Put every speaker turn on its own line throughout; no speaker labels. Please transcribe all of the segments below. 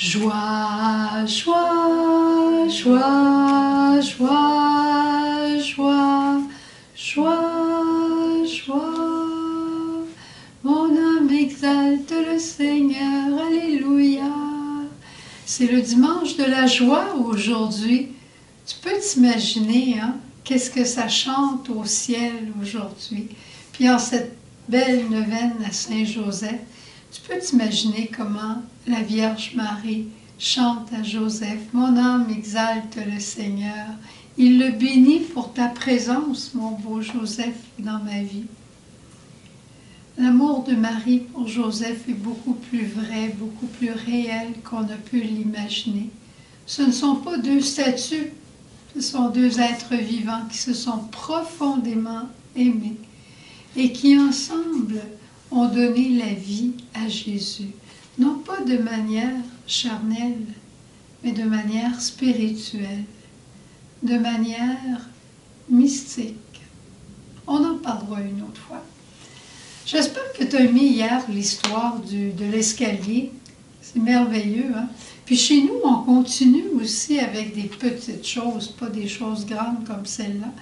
Joie, joie, joie, joie, joie, joie, joie. Mon âme exalte le Seigneur, alléluia. C'est le dimanche de la joie aujourd'hui. Tu peux t'imaginer, hein, qu'est-ce que ça chante au ciel aujourd'hui. Puis en cette belle neuvaine à Saint-Joseph, tu peux t'imaginer comment la Vierge Marie chante à Joseph. Mon âme exalte le Seigneur. Il le bénit pour ta présence, mon beau Joseph, dans ma vie. L'amour de Marie pour Joseph est beaucoup plus vrai, beaucoup plus réel qu'on ne peut l'imaginer. Ce ne sont pas deux statues, ce sont deux êtres vivants qui se sont profondément aimés et qui ensemble ont donné la vie à Jésus, non pas de manière charnelle, mais de manière spirituelle, de manière mystique. On en parlera une autre fois. J'espère que tu as aimé hier l'histoire de l'escalier. C'est merveilleux, hein? Puis chez nous, on continue aussi avec des petites choses, pas des choses grandes comme celle-là,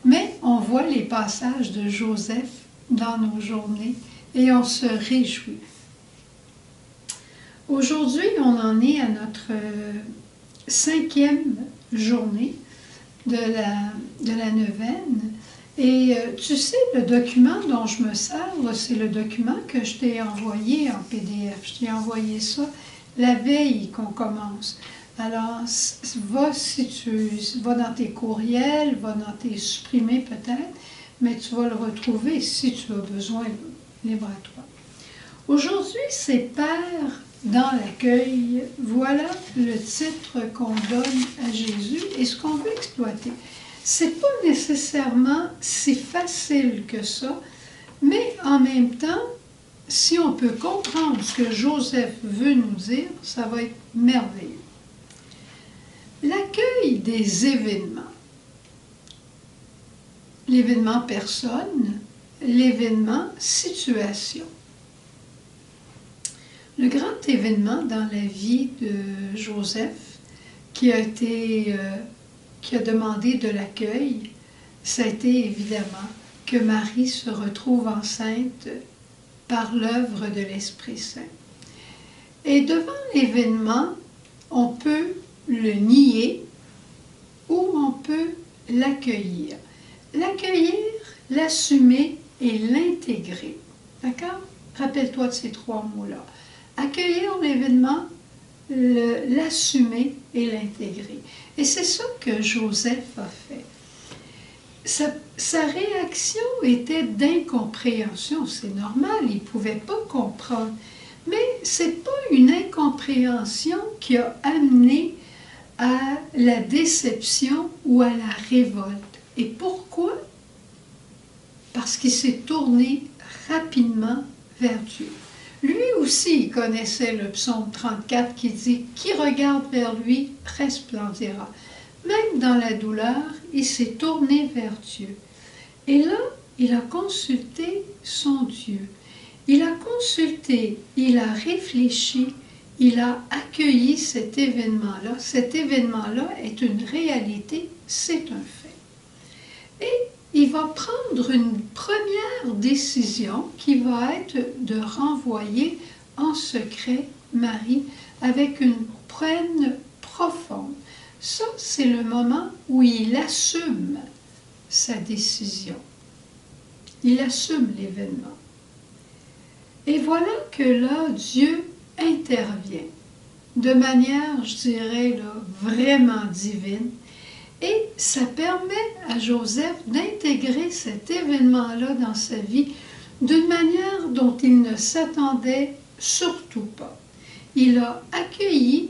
mais on voit les passages de Joseph dans nos journées et on se réjouit. Aujourd'hui, on en est à notre 5e journée de la neuvaine. Et tu sais, le document dont je me sers, c'est le document que je t'ai envoyé en PDF. Je t'ai envoyé ça la veille qu'on commence. Alors, va dans tes courriels, va dans tes supprimés peut-être, mais tu vas le retrouver si tu as besoin, libre à toi. Aujourd'hui, c'est Père dans l'accueil. Voilà le titre qu'on donne à Jésus et ce qu'on veut exploiter. C'est pas nécessairement si facile que ça, mais en même temps, si on peut comprendre ce que Joseph veut nous dire, ça va être merveilleux. L'accueil des événements. L'événement personne, l'événement situation. Le grand événement dans la vie de Joseph qui a demandé de l'accueil, ça a été évidemment que Marie se retrouve enceinte par l'œuvre de l'Esprit Saint. Et devant l'événement, on peut le nier ou on peut l'accueillir. L'accueillir, l'assumer et l'intégrer. D'accord? Rappelle-toi de ces 3 mots-là. Accueillir l'événement, l'assumer et l'intégrer. Et c'est ça que Joseph a fait. Sa réaction était d'incompréhension, c'est normal, il ne pouvait pas comprendre. Mais ce n'est pas une incompréhension qui a amené à la déception ou à la révolte. Et pourquoi? Parce qu'il s'est tourné rapidement vers Dieu. Lui aussi, il connaissait le psaume 34 qui dit « Qui regarde vers lui resplendira ». Même dans la douleur, il s'est tourné vers Dieu. Et là, il a consulté son Dieu. Il a consulté, il a réfléchi, il a accueilli cet événement-là. Cet événement-là est une réalité, c'est un fait. Et il va prendre une première décision qui va être de renvoyer en secret Marie avec une peine profonde. Ça, c'est le moment où il assume sa décision. Il assume l'événement. Et voilà que là, Dieu intervient de manière, je dirais, là, vraiment divine. Et ça permet à Joseph d'intégrer cet événement-là dans sa vie d'une manière dont il ne s'attendait surtout pas. Il a accueilli,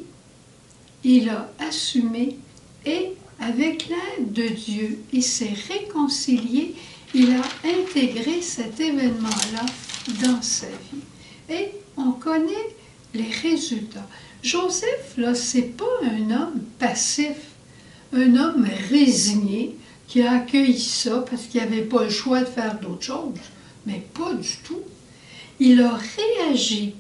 il a assumé et avec l'aide de Dieu, il s'est réconcilié, il a intégré cet événement-là dans sa vie. Et on connaît les résultats. Joseph, là, c'est pas un homme passif, un homme résigné qui a accueilli ça parce qu'il n'avait pas le choix de faire d'autres choses, mais pas du tout. Il a réagi,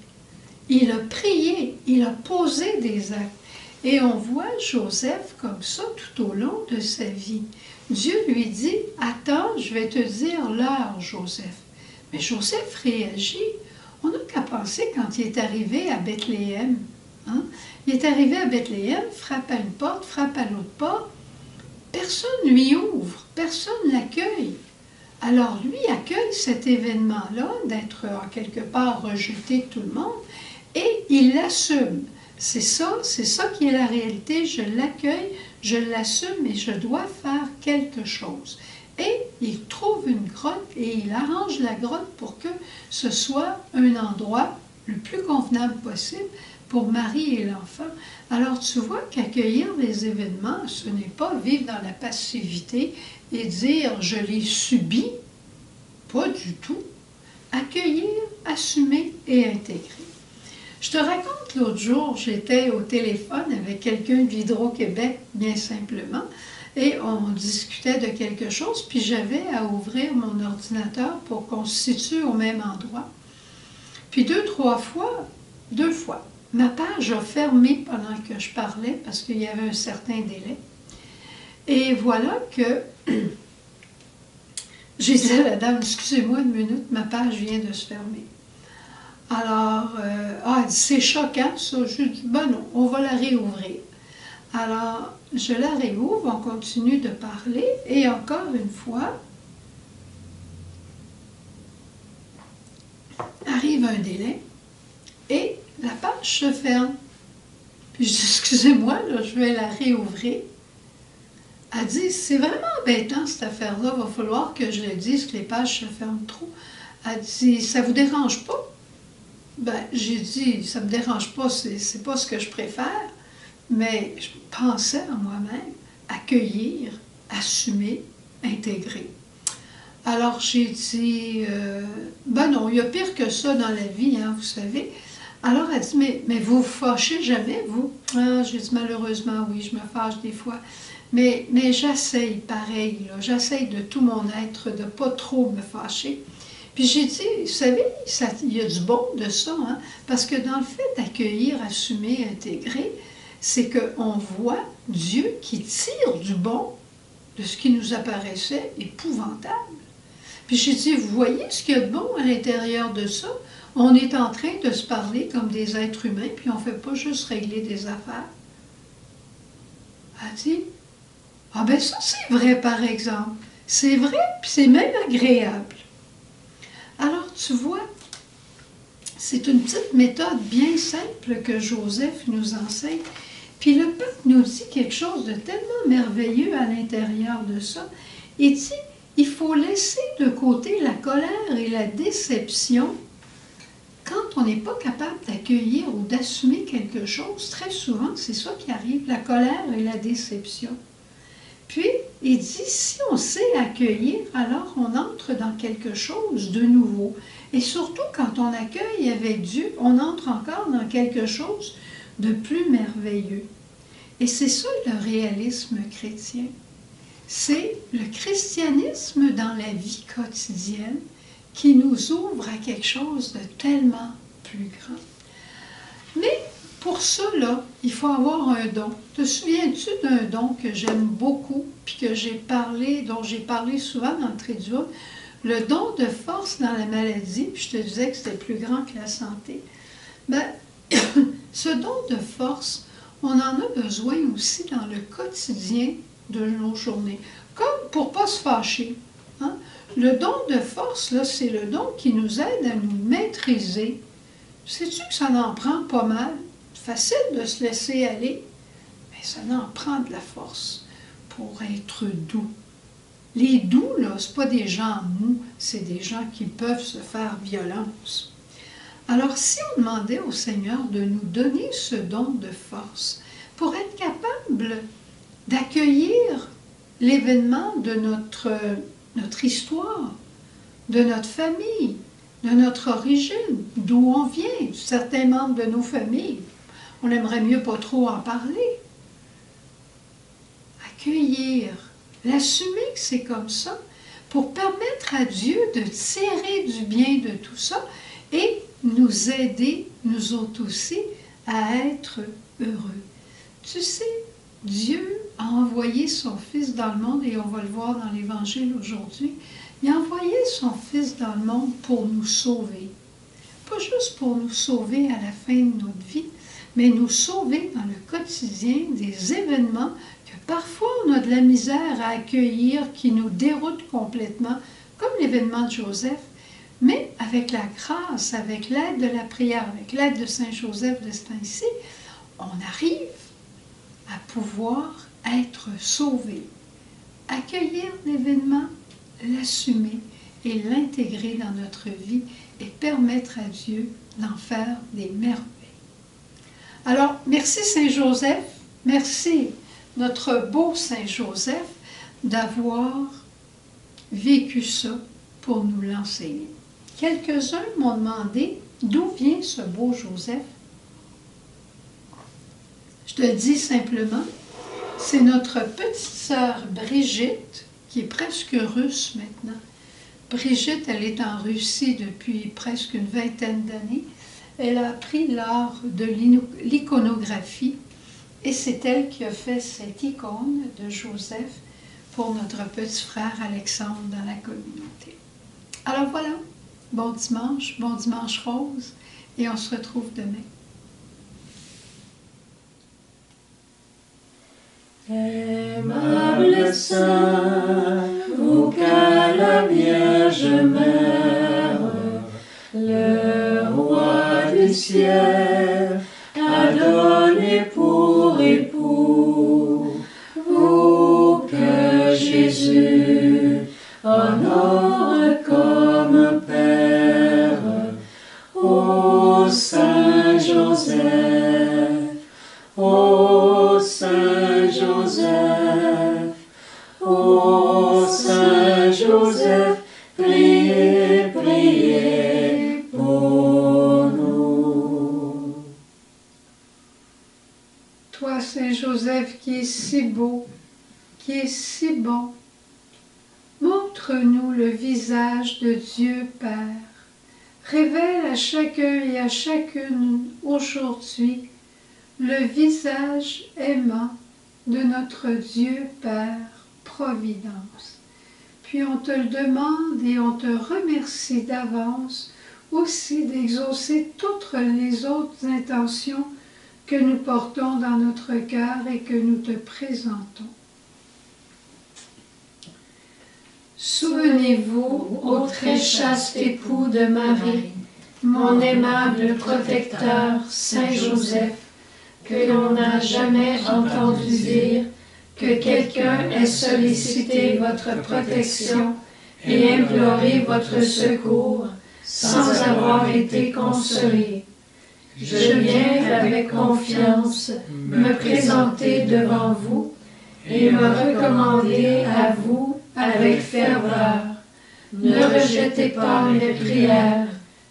il a prié, il a posé des actes. Et on voit Joseph comme ça tout au long de sa vie. Dieu lui dit, attends, je vais te dire l'heure, Joseph. Mais Joseph réagit. On n'a qu'à penser quand il est arrivé à Bethléem. Hein? Il est arrivé à Bethléem, frappe à une porte, frappe à l'autre porte. Personne ne lui ouvre, personne ne l'accueille. Alors lui accueille cet événement-là, d'être en quelque part rejeté de tout le monde, et il l'assume. C'est ça qui est la réalité. Je l'accueille, je l'assume et je dois faire quelque chose. Et il trouve une grotte et il arrange la grotte pour que ce soit un endroit le plus convenable possible pour Marie et l'enfant. Alors tu vois qu'accueillir les événements, ce n'est pas vivre dans la passivité et dire je l'ai subi, pas du tout. Accueillir, assumer et intégrer. Je te raconte l'autre jour, j'étais au téléphone avec quelqu'un d'Hydro-Québec, bien simplement, et on discutait de quelque chose, puis j'avais à ouvrir mon ordinateur pour qu'on se situe au même endroit. Puis deux fois, ma page a fermé pendant que je parlais parce qu'il y avait un certain délai. Et voilà que j'ai dit à la dame, excusez-moi une minute, ma page vient de se fermer. Alors, elle dit, c'est choquant ça. Je dis, ben non, on va la réouvrir. Alors, je la réouvre, on continue de parler, et encore une fois, arrive un délai, et la page se ferme. Puis je dis, excusez-moi, là, je vais la réouvrir. Elle dit, c'est vraiment embêtant cette affaire-là, il va falloir que je le dise, que les pages se ferment trop. Elle dit, ça vous dérange pas? Ben, j'ai dit, ça ne me dérange pas, c'est pas ce que je préfère, mais je pensais en moi-même accueillir, assumer, intégrer. Alors j'ai dit, ben non, il y a pire que ça dans la vie, hein, vous savez. Alors elle dit, mais vous vous fâchez jamais, vous? Ah, j'ai dit, malheureusement, oui, je me fâche des fois. Mais j'essaye pareil, j'essaye de tout mon être de ne pas trop me fâcher. Puis j'ai dit, vous savez, il y a du bon de ça, hein, parce que dans le fait d'accueillir, assumer, intégrer, c'est qu'on voit Dieu qui tire du bon de ce qui nous apparaissait épouvantable. Puis j'ai dit, vous voyez ce qu'il y a de bon à l'intérieur de ça? On est en train de se parler comme des êtres humains, puis on ne fait pas juste régler des affaires. Elle dit, ah ben ça c'est vrai par exemple. C'est vrai, puis c'est même agréable. Alors, tu vois, c'est une petite méthode bien simple que Joseph nous enseigne. Puis le peuple nous dit quelque chose de tellement merveilleux à l'intérieur de ça. Il dit, il faut laisser de côté la colère et la déception. Quand on n'est pas capable d'accueillir ou d'assumer quelque chose, très souvent, c'est ça qui arrive, la colère et la déception. Puis, il dit, si on sait accueillir, alors on entre dans quelque chose de nouveau. Et surtout, quand on accueille avec Dieu, on entre encore dans quelque chose de plus merveilleux. Et c'est ça le réalisme chrétien. C'est le christianisme dans la vie quotidienne qui nous ouvre à quelque chose de tellement plus grand. Mais pour ça, là, il faut avoir un don. Te souviens-tu d'un don que j'aime beaucoup, puis que dont j'ai parlé souvent dans le Tréduit, le don de force dans la maladie, puis je te disais que c'était plus grand que la santé. Ben, ce don de force, on en a besoin aussi dans le quotidien de nos journées, comme pour ne pas se fâcher. Hein? Le don de force, là, c'est le don qui nous aide à nous maîtriser. Sais-tu que ça en prend pas mal? Facile de se laisser aller, mais ça en prend de la force pour être doux. Les doux, là, ce pas des gens mous, c'est des gens qui peuvent se faire violence. Alors, si on demandait au Seigneur de nous donner ce don de force pour être capable d'accueillir l'événement de notre histoire, de notre famille, de notre origine, d'où on vient, certains membres de nos familles, on aimerait mieux pas trop en parler. Accueillir, l'assumer que c'est comme ça, pour permettre à Dieu de tirer du bien de tout ça et nous aider, nous autres aussi, à être heureux. Tu sais, Dieu a envoyé son Fils dans le monde, et on va le voir dans l'Évangile aujourd'hui, il a envoyé son Fils dans le monde pour nous sauver. Pas juste pour nous sauver à la fin de notre vie, mais nous sauver dans le quotidien des événements que parfois on a de la misère à accueillir, qui nous déroutent complètement, comme l'événement de Joseph, mais avec la grâce, avec l'aide de la prière, avec l'aide de Saint Joseph de ce temps-ci, on arrive à pouvoir être sauvé, accueillir l'événement, l'assumer et l'intégrer dans notre vie et permettre à Dieu d'en faire des merveilles. Alors, merci Saint Joseph, merci notre beau Saint Joseph d'avoir vécu ça pour nous l'enseigner. Quelques-uns m'ont demandé d'où vient ce beau Joseph. Je te dis simplement, c'est notre petite sœur Brigitte, qui est presque russe maintenant. Brigitte, elle est en Russie depuis presque une vingtaine d'années. Elle a appris l'art de l'iconographie et c'est elle qui a fait cette icône de Joseph pour notre petit frère Alexandre dans la communauté. Alors voilà, bon dimanche rose et on se retrouve demain.
Aimable Saint, vous qu'à la Vierge Mère, le Roi du ciel a donné pour époux, vous que Jésus honore comme Père, ô Saint Joseph, ô Saint Joseph, ô Saint Joseph, priez, priez pour nous.
Toi, Saint Joseph, qui est si beau, qui est si bon, montre-nous le visage de Dieu Père. Révèle à chacun et à chacune aujourd'hui le visage aimant de notre Dieu Père Providence. Puis on te le demande et on te remercie d'avance aussi d'exaucer toutes les autres intentions que nous portons dans notre cœur et que nous te présentons. Souvenez-vous, ô très chaste époux de Marie, mon aimable protecteur, Saint Joseph, que l'on n'a jamais entendu dire que quelqu'un ait sollicité votre protection et imploré votre secours sans avoir été consolé. Je viens avec confiance me présenter devant vous et me recommander à vous avec ferveur. Ne rejetez pas mes prières,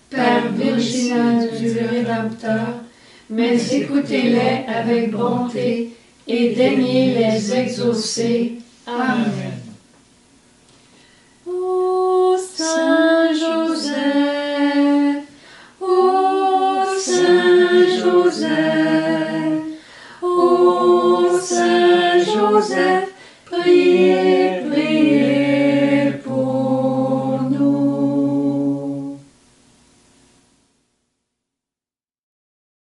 Père virginal du Rédempteur, mais écoutez-les avec bonté et daignez les exaucer. Amen.
Ô Saint